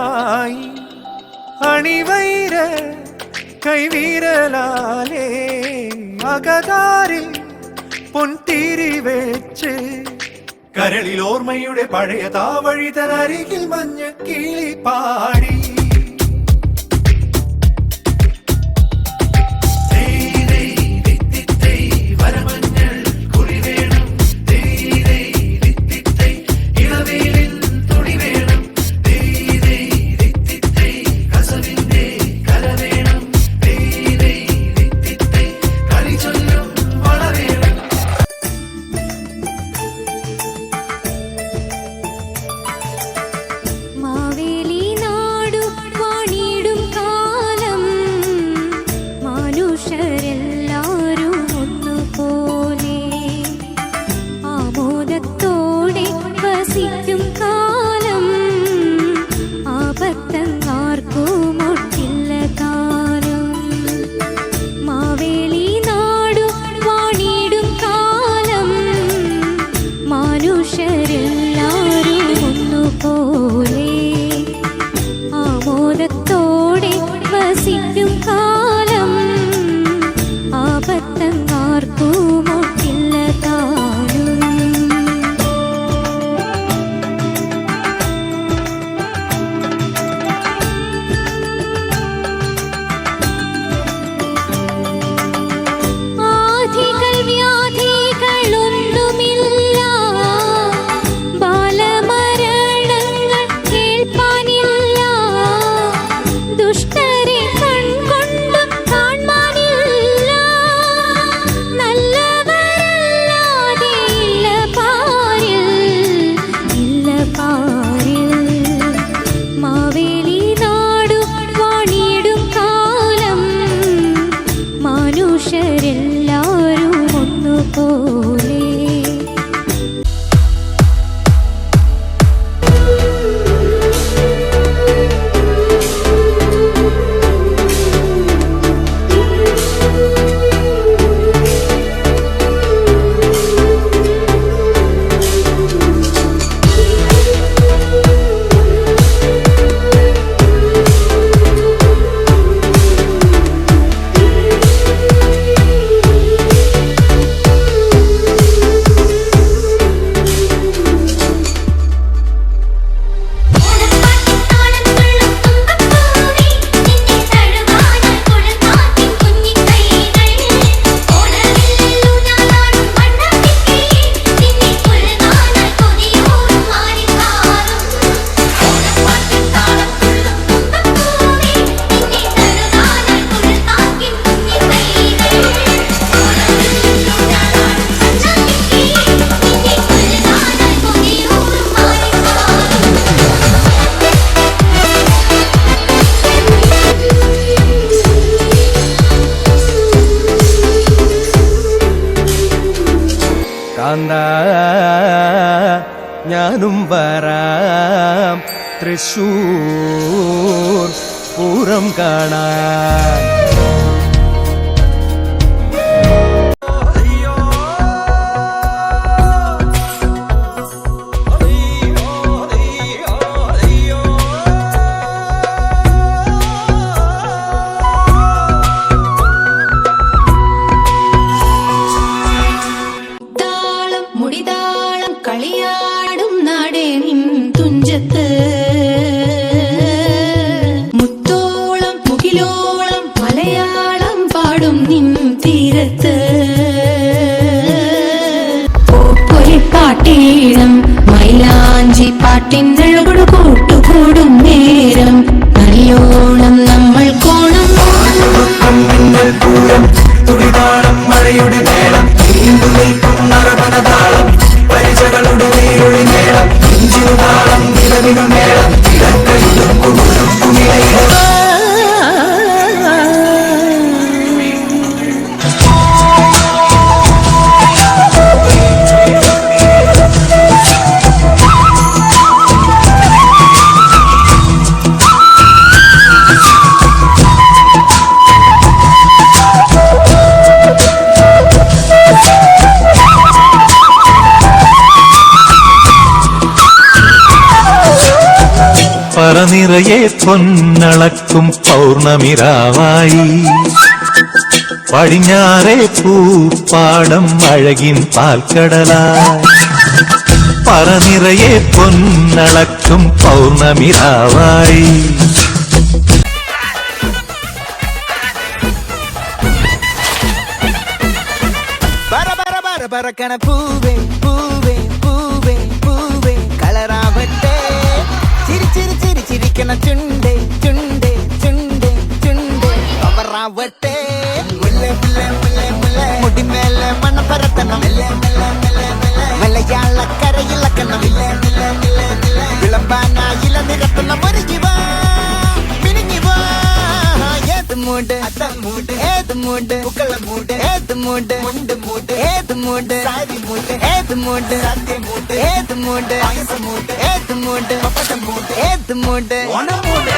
അലങ്കാരമായി അണിവൈര കൈവീരലാലേ അകതാരിൽ പൊൻതിരി വെച്ച് കരളിൽ ഓർമ്മയുടെ പഴയ താവഴി തനരികിൽ മഞ്ഞ കിളി പാടി ഞാനും വരാം തൃശൂർ പൂരം കാണാൻ. കളിയാടും നാടേനിൻ തുഞ്ചത്ത് മുത്തോളം മുകിലോളം മലയ നിറയെ പൊന്നളക്കും പൗർണമിരാവായി പടിഞ്ഞാറേ പൂപ്പാടം അഴകിൻ പാൽക്കടലായി പറ നിറയെ പൊന്നളക്കും പൗർണമിരാവായി പറക്കണ പൂവേ പൂവേ പൂവേ പൂവേ കളറാവട്ടെ ചിരി ചിരി ചിരി ചിരിക്കണ ചുണ്ടേ ചുണ്ടേ ചുണ്ടേ ചുണ്ടേ അവറാവട്ടെ മുടിമേലെ മണം പരത്തണം മലയാളക്കരയിളക്കണം വിളമ്പാനായില നിരത്തണം ഒരുങ്ങിവാ മിനിങ്ങിവാ ഏത് മൂട് മൂട് ഏത് മൂട് ഉക്കള മൂട് ഏത് മൂട് മുണ്ട് മൂട് ഏത് മൂട് സാരി മൂട് ഏത് മൂട് സത്യ മൂട് ഏത് മൂട് മൂട് ഏത് മൂട് പപ്പട മൂട് ഏത് മൂട് ഓണ മൂട്